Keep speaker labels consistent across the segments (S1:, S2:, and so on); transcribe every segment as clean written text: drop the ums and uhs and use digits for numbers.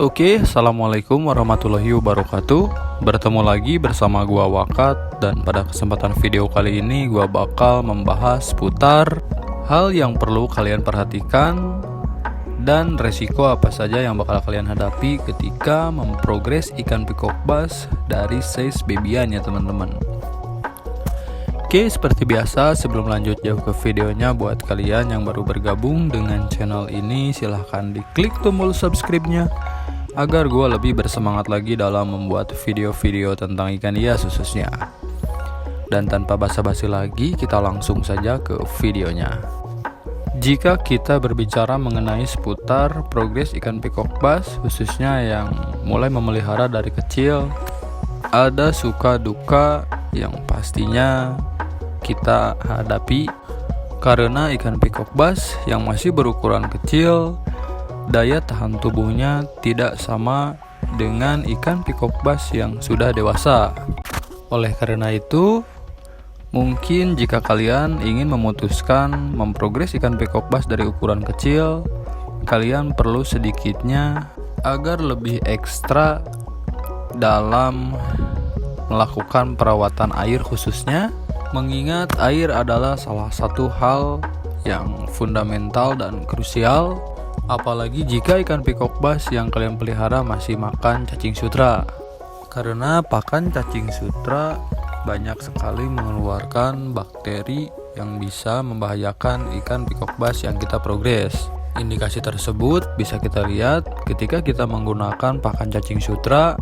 S1: Oke, assalamualaikum warahmatullahi wabarakatuh. Bertemu lagi bersama gua Wakat, dan pada kesempatan video kali ini gua bakal membahas seputar hal yang perlu kalian perhatikan dan resiko apa saja yang bakal kalian hadapi ketika memprogres ikan pikok bass dari size babyan ya teman-teman. Oke, seperti biasa sebelum lanjut jauh ke videonya, buat kalian yang baru bergabung dengan channel ini, silahkan diklik tombol subscribe-nya agar gue lebih bersemangat lagi dalam membuat video-video tentang ikan hias khususnya. Dan tanpa basa-basi lagi, kita langsung saja ke videonya. Jika kita berbicara mengenai seputar progres ikan pikok bass, khususnya yang mulai memelihara dari kecil, ada suka duka yang pastinya kita hadapi karena ikan pikok bass yang masih berukuran kecil, daya tahan tubuhnya tidak sama dengan ikan pikok bass yang sudah dewasa. Oleh karena itu, mungkin jika kalian ingin memutuskan memprogres ikan pikok bass dari ukuran kecil, kalian perlu sedikitnya agar lebih ekstra dalam melakukan perawatan air khususnya, mengingat air adalah salah satu hal yang fundamental dan krusial, apalagi jika ikan pikok bass yang kalian pelihara masih makan cacing sutra. Karena pakan cacing sutra banyak sekali mengeluarkan bakteri yang bisa membahayakan ikan pikok bass yang kita progres. Indikasi tersebut bisa kita lihat ketika kita menggunakan pakan cacing sutra,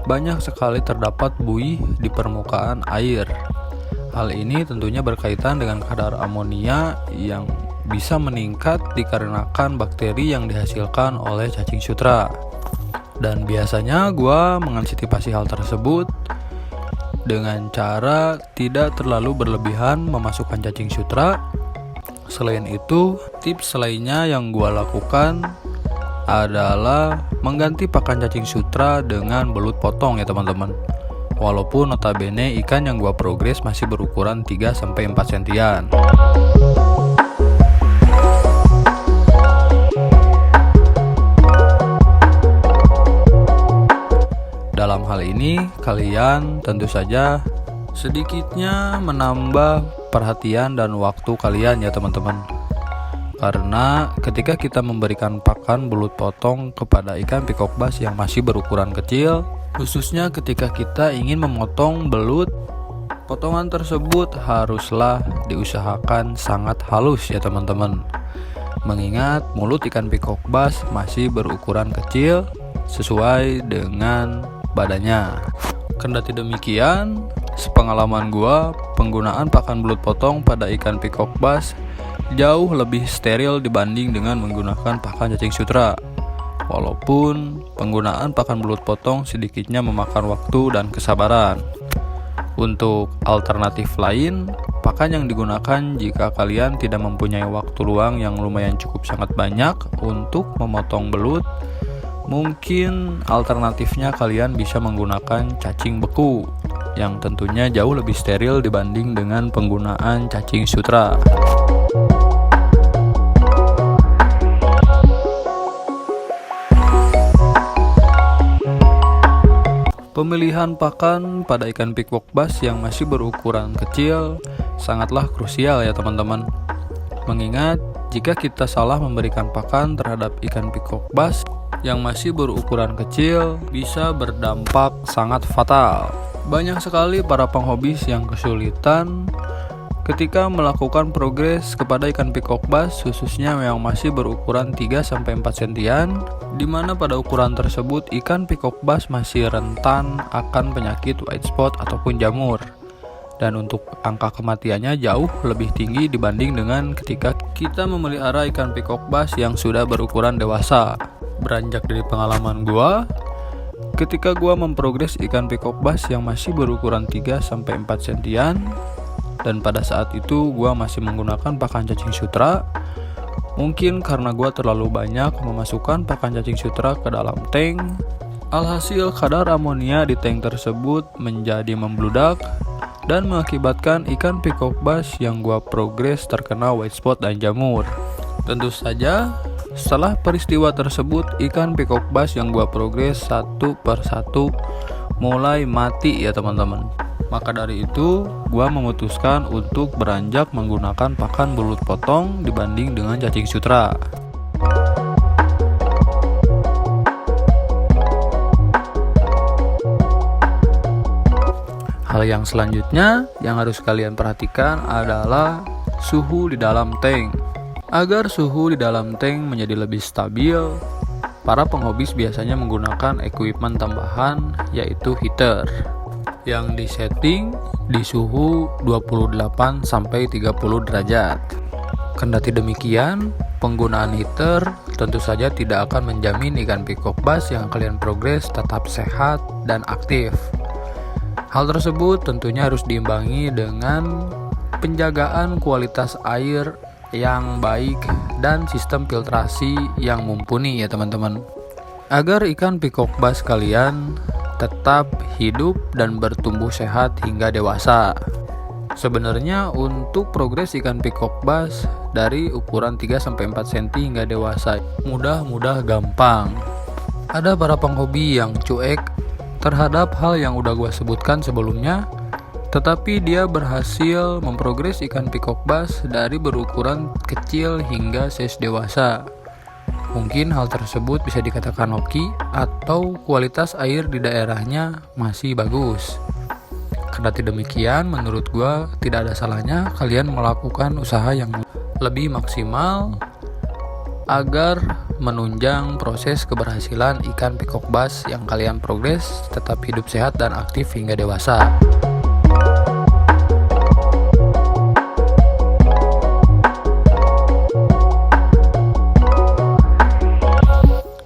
S1: banyak sekali terdapat buih di permukaan air. Hal ini tentunya berkaitan dengan kadar amonia yang bisa meningkat dikarenakan bakteri yang dihasilkan oleh cacing sutra. Dan biasanya gua mengantisipasi hal tersebut dengan cara tidak terlalu berlebihan memasukkan cacing sutra. Selain itu, tips lainnya yang gua lakukan adalah mengganti pakan cacing sutra dengan belut potong ya teman-teman. Walaupun notabene ikan yang gua progres masih berukuran 3-4 sentian. Dalam hal ini, kalian tentu saja sedikitnya menambah perhatian dan waktu kalian ya teman-teman. Karena ketika kita memberikan pakan belut potong kepada ikan pikok bass yang masih berukuran kecil, khususnya ketika kita ingin memotong belut, potongan tersebut haruslah diusahakan sangat halus ya teman-teman. Mengingat mulut ikan pikok bass masih berukuran kecil sesuai dengan badannya. Kendati demikian, sepengalaman gua, penggunaan pakan belut potong pada ikan pikok bass jauh lebih steril dibanding dengan menggunakan pakan cacing sutra. Walaupun penggunaan pakan belut potong sedikitnya memakan waktu dan kesabaran. Untuk alternatif lain, pakan yang digunakan jika kalian tidak mempunyai waktu luang yang lumayan cukup sangat banyak untuk memotong belut, mungkin alternatifnya kalian bisa menggunakan cacing beku yang tentunya jauh lebih steril dibanding dengan penggunaan cacing sutra. Pemilihan pakan pada ikan pikok bass yang masih berukuran kecil sangatlah krusial ya teman-teman. Mengingat jika kita salah memberikan pakan terhadap ikan pikok bass yang masih berukuran kecil, bisa berdampak sangat fatal. Banyak sekali para penghobis yang kesulitan ketika melakukan progres kepada ikan pikok bass, khususnya yang masih berukuran 3-4 sentian, di mana pada ukuran tersebut ikan pikok bass masih rentan akan penyakit white spot ataupun jamur. Dan untuk angka kematiannya jauh lebih tinggi dibanding dengan ketika kita memelihara ikan pikok bass yang sudah berukuran dewasa. Beranjak dari pengalaman gua, ketika gua memprogres ikan pikok bass yang masih berukuran 3-4 sentian, dan pada saat itu gua masih menggunakan pakan cacing sutra. Mungkin karena gua terlalu banyak memasukkan pakan cacing sutra ke dalam tank, alhasil kadar amonia di tank tersebut menjadi membludak dan mengakibatkan ikan pikok bass yang gua progres terkena white spot dan jamur. Tentu saja Setelah peristiwa tersebut, ikan peacock bass yang gua progres satu per satu mulai mati ya teman-teman. Maka dari itu, gua memutuskan untuk beranjak menggunakan pakan belut potong dibanding dengan cacing sutra. Hal yang selanjutnya yang harus kalian perhatikan adalah suhu di dalam tank. Agar suhu di dalam tank menjadi lebih stabil, para penghobis biasanya menggunakan equipment tambahan yaitu heater yang disetting di suhu 28-30 derajat. Kendati demikian, penggunaan heater tentu saja tidak akan menjamin ikan peacock bass yang kalian progres tetap sehat dan aktif. Hal tersebut tentunya harus diimbangi dengan penjagaan kualitas air yang baik dan sistem filtrasi yang mumpuni ya teman-teman, agar ikan peacock bass kalian tetap hidup dan bertumbuh sehat hingga dewasa. Sebenarnya untuk progres ikan peacock bass dari ukuran 3-4 cm hingga dewasa mudah gampang. Ada para penghobi yang cuek terhadap hal yang udah gue sebutkan sebelumnya, tetapi dia berhasil memprogres ikan peacock bass dari berukuran kecil hingga size dewasa. Mungkin hal tersebut bisa dikatakan hoki atau kualitas air di daerahnya masih bagus. Kendati demikian, menurut gua tidak ada salahnya kalian melakukan usaha yang lebih maksimal agar menunjang proses keberhasilan ikan peacock bass yang kalian progres tetap hidup sehat dan aktif hingga dewasa.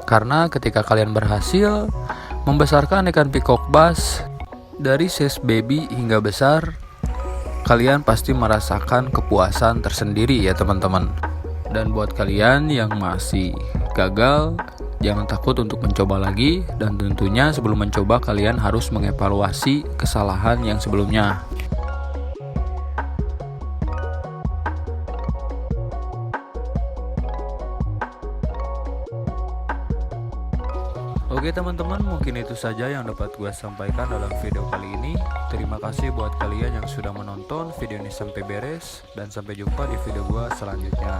S1: Karena ketika kalian berhasil membesarkan ikan peacock bass dari size baby hingga besar, kalian pasti merasakan kepuasan tersendiri ya teman-teman. Dan buat kalian yang masih gagal, jangan takut untuk mencoba lagi, dan tentunya sebelum mencoba kalian harus mengevaluasi kesalahan yang sebelumnya. Oke teman-teman, mungkin itu saja yang dapat gue sampaikan dalam video kali ini. Terima kasih buat kalian yang sudah menonton video ini sampai beres, dan sampai jumpa di video gue selanjutnya.